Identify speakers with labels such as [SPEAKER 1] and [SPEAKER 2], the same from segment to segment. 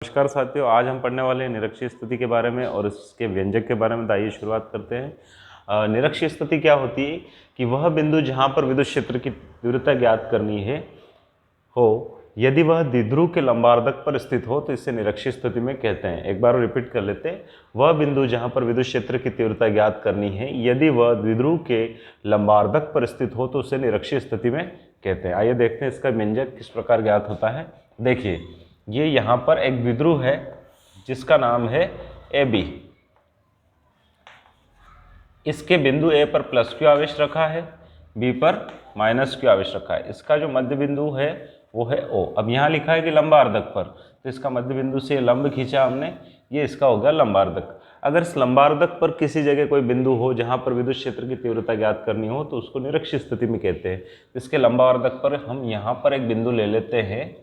[SPEAKER 1] नमस्कार साथियों, आज हम पढ़ने वाले हैं निरक्षीय स्थिति के बारे में और इसके व्यंजक के बारे में। तो आइए शुरुआत करते हैं। निरक्षीय स्थिति क्या होती है कि वह बिंदु जहां पर विद्युत क्षेत्र की तीव्रता ज्ञात करनी है यदि वह द्विध्रुव के लंबार्धक पर स्थित हो तो इसे निरक्षीय स्थिति में कहते हैं। एक बार रिपीट कर लेते हैं। वह बिंदु जहां पर विद्युत क्षेत्र की तीव्रता ज्ञात करनी है यदि वह द्विध्रुव के लंबार्धक पर स्थित हो तो उसे निरक्षीय स्थिति में कहते हैं। आइए देखते हैं इसका व्यंजक किस प्रकार ज्ञात होता है। देखिए, ये यहाँ पर एक द्विध्रुव है जिसका नाम है ए बी। इसके बिंदु ए पर प्लस क्यू आवेश रखा है, बी पर माइनस क्यू आवेश रखा है। इसका जो मध्य बिंदु है वो है ओ। अब यहाँ लिखा है कि लंबार्धक पर, तो इसका मध्य बिंदु से लंब खींचा हमने, ये इसका हो गया लंबार्धक। अगर इस लंबार्धक पर किसी जगह कोई बिंदु हो जहाँ पर विद्युत क्षेत्र की तीव्रता ज्ञात करनी हो तो उसको निरक्षीय स्थिति में कहते हैं। इसके लंबार्धक पर हम यहाँ पर एक बिंदु ले लेते हैं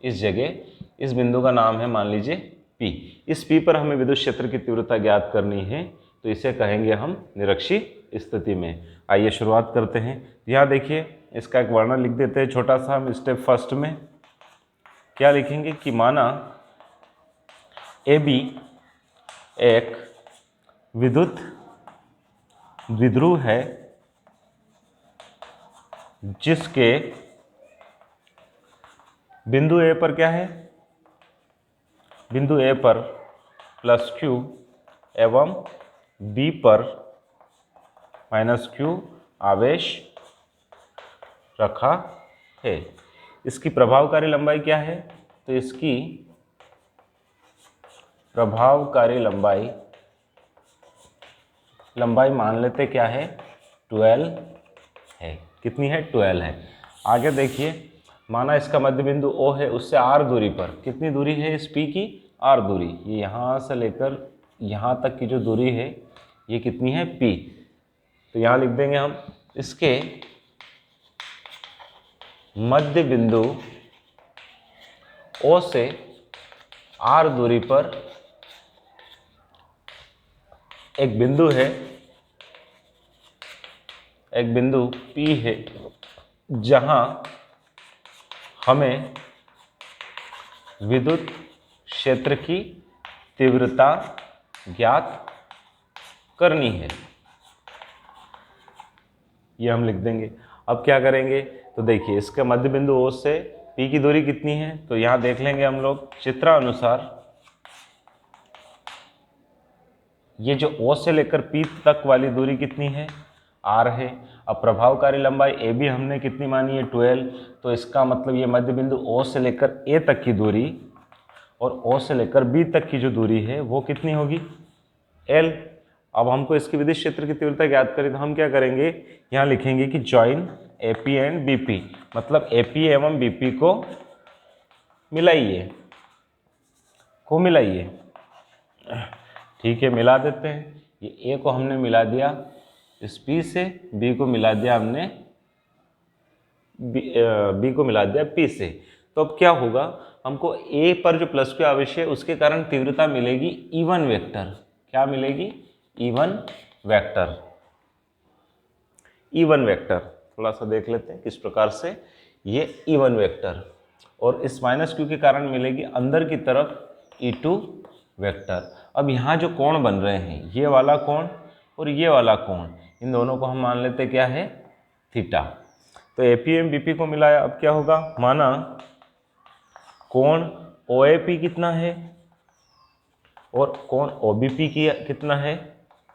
[SPEAKER 1] इस जगह। इस बिंदु का नाम है मान लीजिए P। इस P पर हमें विद्युत क्षेत्र की तीव्रता ज्ञात करनी है तो इसे कहेंगे हम निरक्षीय स्थिति में। आइए शुरुआत करते हैं। यहाँ देखिए, इसका एक वर्णन लिख देते हैं छोटा सा हम स्टेप फर्स्ट में। क्या लिखेंगे कि माना AB एक विद्युत द्विध्रुव है जिसके बिंदु A पर क्या है, बिंदु A पर प्लस क्यू एवं B पर माइनस क्यू आवेश रखा है। इसकी प्रभावकारी लंबाई क्या है, तो इसकी प्रभावकारी लंबाई मान लेते क्या है, 12 है। कितनी है, 12 है। आगे देखिए, माना इसका मध्य बिंदु O है, उससे R दूरी पर कितनी दूरी है इस P की, R दूरी। ये यहाँ से लेकर यहाँ तक की जो दूरी है ये कितनी है, P। तो यहाँ लिख देंगे हम इसके मध्य बिंदु O से R दूरी पर एक बिंदु है, एक बिंदु P है जहां हमें विद्युत क्षेत्र की तीव्रता ज्ञात करनी है। ये हम लिख देंगे। अब क्या करेंगे, तो देखिए इसका मध्य बिंदु O से P की दूरी कितनी है, तो यहाँ देख लेंगे हम लोग चित्रानुसार। ये जो O से लेकर P तक वाली दूरी कितनी है, R है। अब प्रभावकारी लंबाई AB हमने कितनी मानी है, 12। तो इसका मतलब ये मध्य बिंदु O से लेकर A तक की दूरी और O से लेकर B तक की जो दूरी है वो कितनी होगी, L। अब हमको इसकी विद्युत क्षेत्र की तीव्रता ज्ञात करें तो हम क्या करेंगे, यहाँ लिखेंगे कि जॉइन AP एंड BP, मतलब AP एवं BP को मिलाइए, ठीक है, मिला देते हैं। ये A को हमने मिला दिया इस P से, B को मिला दिया हमने B को मिला दिया P से। तो अब क्या होगा, हमको A पर जो प्लस क्यू आवेश है उसके कारण तीव्रता मिलेगी इवन वेक्टर। क्या मिलेगी, इवन वेक्टर। इवन वेक्टर थोड़ा सा देख लेते हैं किस प्रकार से, ये इवन वेक्टर। और इस माइनस क्यू के कारण मिलेगी अंदर की तरफ E2 वेक्टर। अब यहाँ जो कोण बन रहे हैं, ये वाला कोण और ये वाला कोण, इन दोनों को हम मान लेते क्या है, थीटा। तो एपीएम बीपी को मिलाया। अब क्या होगा, माना कोण OAP कितना है और कोण OBP की कितना है,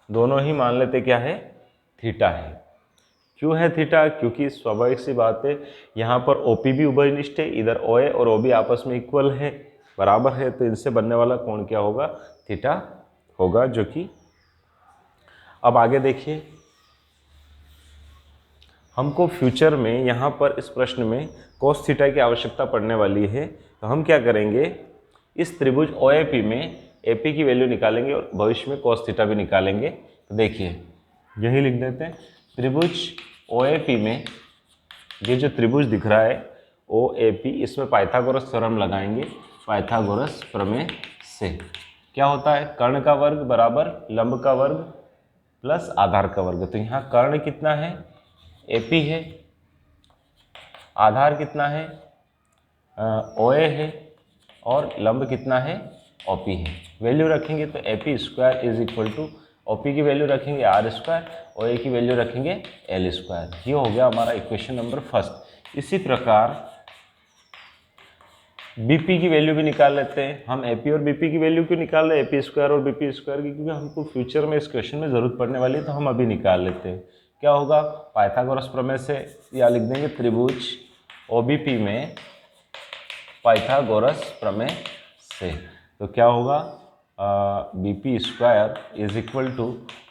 [SPEAKER 1] दोनों ही मान लेते क्या है, थीटा है। क्यों है थीटा, क्योंकि स्वाभाविक सी बात है यहाँ पर OP भी उभयनिष्ठ है, इधर OA और OB आपस में इक्वल है, बराबर है, तो इनसे बनने वाला कोण क्या होगा, थीटा होगा। जो कि अब आगे देखिए, हमको फ्यूचर में यहाँ पर इस प्रश्न में cos थीटा की आवश्यकता पड़ने वाली है। तो हम क्या करेंगे, इस त्रिभुज OAP में AP की वैल्यू निकालेंगे और भविष्य में cos थीटा भी निकालेंगे। तो देखिए यही लिख देते हैं, त्रिभुज OAP में ये जो त्रिभुज दिख रहा है OAP, इसमें पाइथागोरस थ्योरम लगाएंगे। पाइथागोरस प्रमेय से क्या होता है, कर्ण का वर्ग बराबर लंब का वर्ग प्लस आधार का वर्ग। तो यहाँ कर्ण कितना है, AP है, आधार कितना है, OA है, और लंब कितना है, OP है। वैल्यू रखेंगे तो AP square is equal to OP की वैल्यू रखेंगे R स्क्वायर और A की वैल्यू रखेंगे L स्क्वायर। ये हो गया हमारा इक्वेशन नंबर फर्स्ट। इसी प्रकार BP की वैल्यू भी निकाल लेते हैं हम। AP और BP की वैल्यू क्यों निकाल रहे हैं, AP स्क्वायर और BP स्क्वायर की, क्योंकि हमको फ्यूचर में इस क्वेश्चन में ज़रूरत पड़ने वाली है, तो हम अभी निकाल लेते हैं। क्या होगा, पाइथागोरस प्रमेय से या लिख देंगे त्रिभुज OBP में पाइथागोरस प्रमेय से। तो क्या होगा, BP square is equal to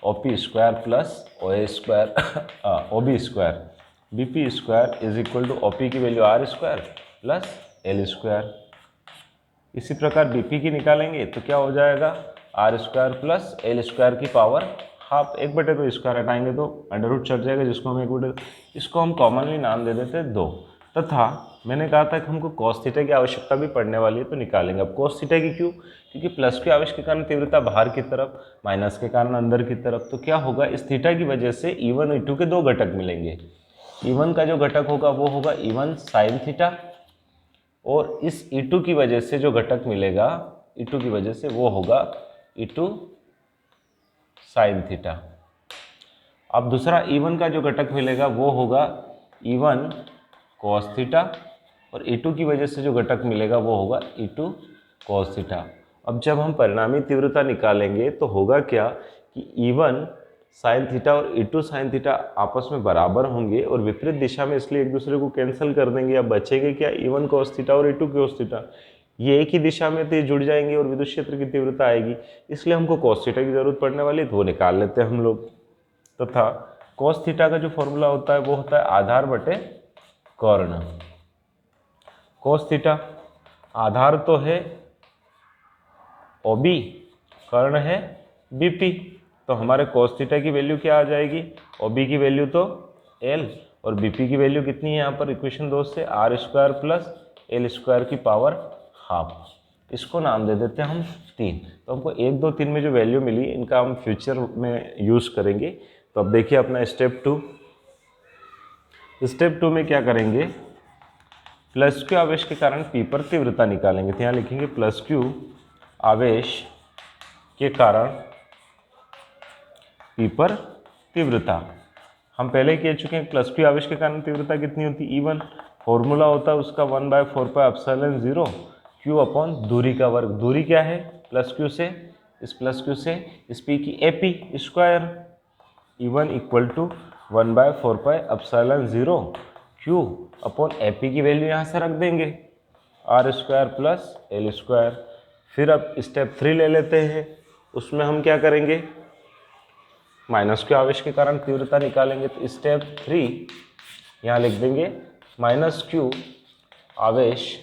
[SPEAKER 1] OP square plus OA square OB square. BP square is equal to OP की value R square plus L square. इसी प्रकार BP की निकालेंगे तो क्या हो जाएगा, R square plus L square की पावर हाफ। 1/2 तो स्क्वायर हटाएंगे तो अंडर रूट चढ़ जाएगा, जिसको हम 1/2, इसको हम कॉमनली नाम दे देते हैं 2। तथा मैंने कहा था कि हमको cos थीटा की आवश्यकता भी पड़ने वाली है, तो निकालेंगे। अब cos थीटा की क्यों, क्योंकि प्लस के आवेश के कारण तीव्रता बाहर की तरफ, माइनस के कारण अंदर की तरफ। तो क्या होगा, इस थीटा की वजह से E1 और E2 के 2 घटक मिलेंगे। E1 का जो घटक होगा वो होगा E1 साइन थीटा, और इस E2 की वजह से जो घटक मिलेगा, E2 की वजह से वो होगा E2 साइन थीटा। अब दूसरा E1 का जो घटक मिलेगा वो होगा E1 कॉस थीटा, और E2 की वजह से जो घटक मिलेगा वो होगा E2 कॉस थीटा। अब जब हम परिणामी तीव्रता निकालेंगे तो होगा क्या कि E1 साइन थीटा और E2 साइन थीटा आपस में बराबर होंगे और विपरीत दिशा में, इसलिए एक दूसरे को कैंसिल कर देंगे। अब बचेंगे क्या, E1 कॉस थीटा और E2 कॉस थीटा। ये एक ही दिशा में तो ये जुड़ जाएंगे और विद्युत क्षेत्र की तीव्रता आएगी, इसलिए हमको कॉस थीटा की जरूरत पड़ने वाली है, तो वो निकाल लेते हैं हम लोग। तथा कॉस थीटा का जो फॉर्मूला होता है वो होता है आधार बटे कर्ण। कॉस थीटा आधार तो है OB, कर्ण है BP, तो हमारे कॉस थीटा की वैल्यू क्या आ जाएगी, OB की वैल्यू तो L और BP की वैल्यू कितनी है यहाँ पर इक्वेशन 2 से, R square plus L square की पावर हाफ। इसको नाम दे देते हैं हम 3। तो हमको 1, 2, 3 में जो वैल्यू मिली इनका हम फ्यूचर में यूज़ करेंगे। तो अब देखिए अपना स्टेप 2। स्टेप 2 में क्या करेंगे, प्लस क्यू आवेश के कारण P पर तीव्रता निकालेंगे। तो यहाँ लिखेंगे प्लस क्यू आवेश के कारण P पर तीव्रता। हम पहले कह चुके हैं प्लस क्यू आवेश के कारण तीव्रता कितनी होती है, E1। फॉर्मूला होता है उसका 1/4πε0 Q अपॉन दूरी का वर्ग। दूरी क्या है, प्लस क्यू से इस P की AP square. E1 equal to 1/4πε0 Q upon AP की वैल्यू यहाँ से रख देंगे, R square plus L square. फिर अब स्टेप 3 ले लेते हैं, उसमें हम क्या करेंगे, माइनस क्यू आवेश के कारण तीव्रता निकालेंगे। तो स्टेप 3 यहाँ लिख देंगे माइनस क्यू आवेश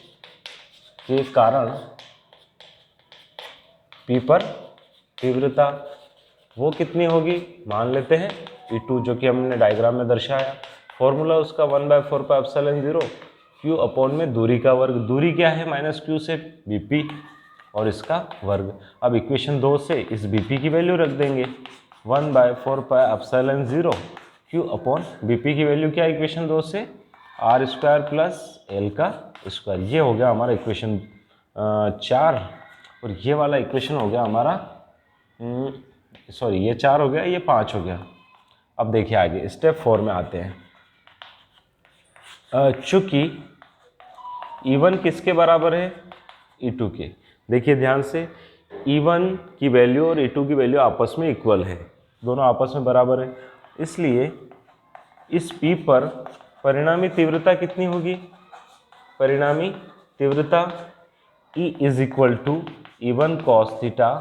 [SPEAKER 1] के कारण P पर तीव्रता वो कितनी होगी, मान लेते हैं E2, जो कि हमने डायग्राम में दर्शाया। फॉर्मूला उसका 1/4πε0 Q अपॉन में दूरी का वर्ग। दूरी क्या है, माइनस क्यू से BP और इसका वर्ग। अब इक्वेशन 2 से इस BP की वैल्यू रख देंगे, 1/4πε0 Q अपॉन BP की वैल्यू क्या है इक्वेशन 2 से, R स्क्वायर प्लस L का स्क्वायर। ये हो गया हमारा इक्वेशन 4, और ये वाला इक्वेशन हो गया हमारा सॉरी ये 4 हो गया, ये 5 हो गया। अब देखिए आगे स्टेप 4 में आते हैं। चूंकि E1 किसके बराबर है, E2 के। देखिए ध्यान से, E1 की वैल्यू और E2 की वैल्यू आपस में इक्वल है, दोनों आपस में बराबर है, इसलिए इस P पर परिणामी तीव्रता कितनी होगी, परिणामी तीव्रता E is equal to E1 cos theta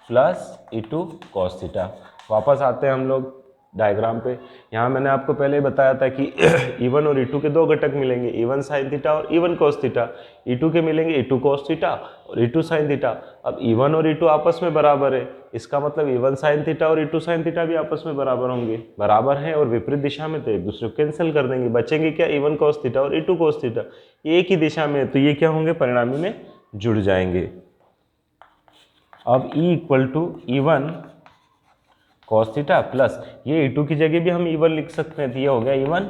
[SPEAKER 1] plus E2 cos theta. वापस आते हैं हम लोग डायग्राम पे। यहाँ मैंने आपको पहले ही बताया था कि E1 और E2 के 2 घटक मिलेंगे, E1 साइन थीटा और E1 कॉस थीटा। E2 के मिलेंगे E2 कॉस थीटा और E2 साइन थीटा। अब E1 और E2 आपस में बराबर है, इसका मतलब E1 साइन थीटा और E2 साइन थीटा भी आपस में बराबर होंगे, बराबर है और विपरीत दिशा में, तो एक दूसरे को कैंसिल कर देंगे। बचेंगे क्या, E1 कॉस थीटा और E2 कॉस थीटा। ये एक ही दिशा में है, तो ये क्या होंगे, परिणामी में जुड़ जाएंगे। अब E equal to E1 cos theta plus ये E2 की जगह भी हम E1 लिख सकते हैं, तो ये हो गया E1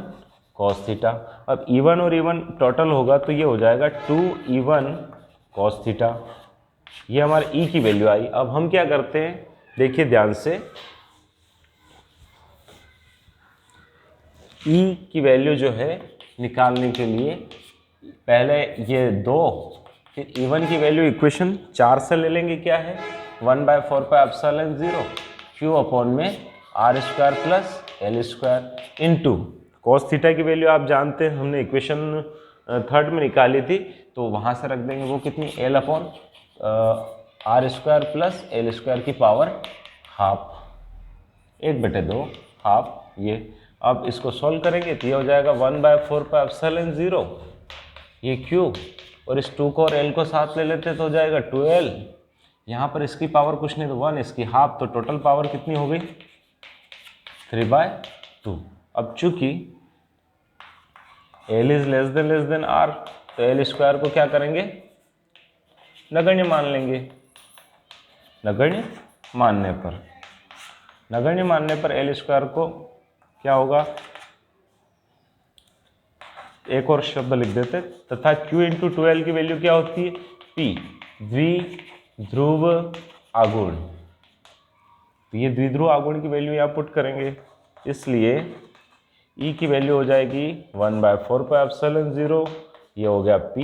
[SPEAKER 1] कॉस थीटा। अब E1 और E1 टोटल होगा तो ये हो जाएगा 2E1 कॉस थीटा। ये हमारे ई की वैल्यू आई। अब हम क्या करते हैं, देखिए ध्यान से, ई की वैल्यू जो है निकालने के लिए पहले ये 2, फिर E1 की वैल्यू इक्वेशन 4 से ले लेंगे, क्या है 1/4πε0 क्यू अपॉन में r² plus l² into cos theta की वैल्यू आप जानते हैं, हमने इक्वेशन 3 में निकाली थी, तो वहाँ से रख देंगे वो कितनी l upon r² plus l² की पावर हाफ, 1/2 हाफ ये। अब इसको सॉल्व करेंगे तो ये हो जाएगा 1/4πε0 ये क्यू, और इस 2 को और l को साथ ले लेते तो हो जाएगा 2l। यहाँ पर इसकी पावर कुछ नहीं तो 1, इसकी हाफ, तो टोटल पावर कितनी हो गई 3/2। अब चूंकि l is less than r, तो l² को क्या करेंगे नगण्य मान लेंगे। नगण्य मानने पर l² को क्या होगा, एक और शब्द लिख देते, तथा q इंटू 2l की वैल्यू क्या होती है p, द्विध्रुव आघूर्ण। तो ये द्विध्रुव आघूर्ण की वैल्यू यहाँ पुट करेंगे, इसलिए E की वैल्यू हो जाएगी 1/4πε0, ये हो गया P।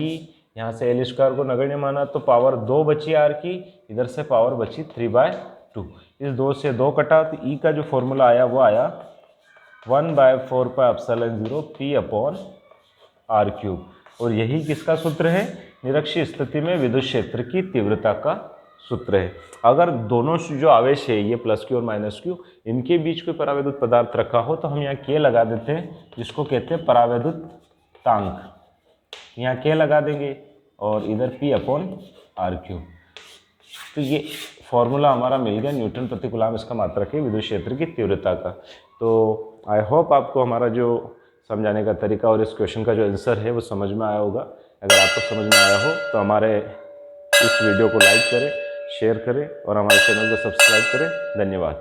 [SPEAKER 1] यहाँ से l² को नगण्य माना तो पावर 2 बची r की, इधर से पावर बची 3/2। इस 2 से 2 कटा तो E का जो फॉर्मूला आया वो आया 1/4πε0 P अपॉन r³। और यही किसका सूत्र है, निरक्षीय स्थिति में विद्युत क्षेत्र की तीव्रता का सूत्र है। अगर दोनों जो आवेश है ये प्लस क्यू और माइनस क्यू, इनके बीच कोई परावैद्युत पदार्थ रखा हो तो हम यहाँ के लगा देते हैं, जिसको कहते हैं परावैद्युतांक। यहाँ के लगा देंगे और इधर P अपॉन r³। तो ये फॉर्मूला हमारा मिल गया न्यूटन प्रति कूलम इसका मात्रक है विद्युत क्षेत्र की तीव्रता का। तो आई होप आपको हमारा जो समझाने का तरीका और इस क्वेश्चन का जो आंसर है वो समझ में आया होगा। अगर आपको समझ में आया हो तो हमारे इस वीडियो को लाइक करें, शेयर करें और हमारे चैनल को सब्सक्राइब करें। धन्यवाद।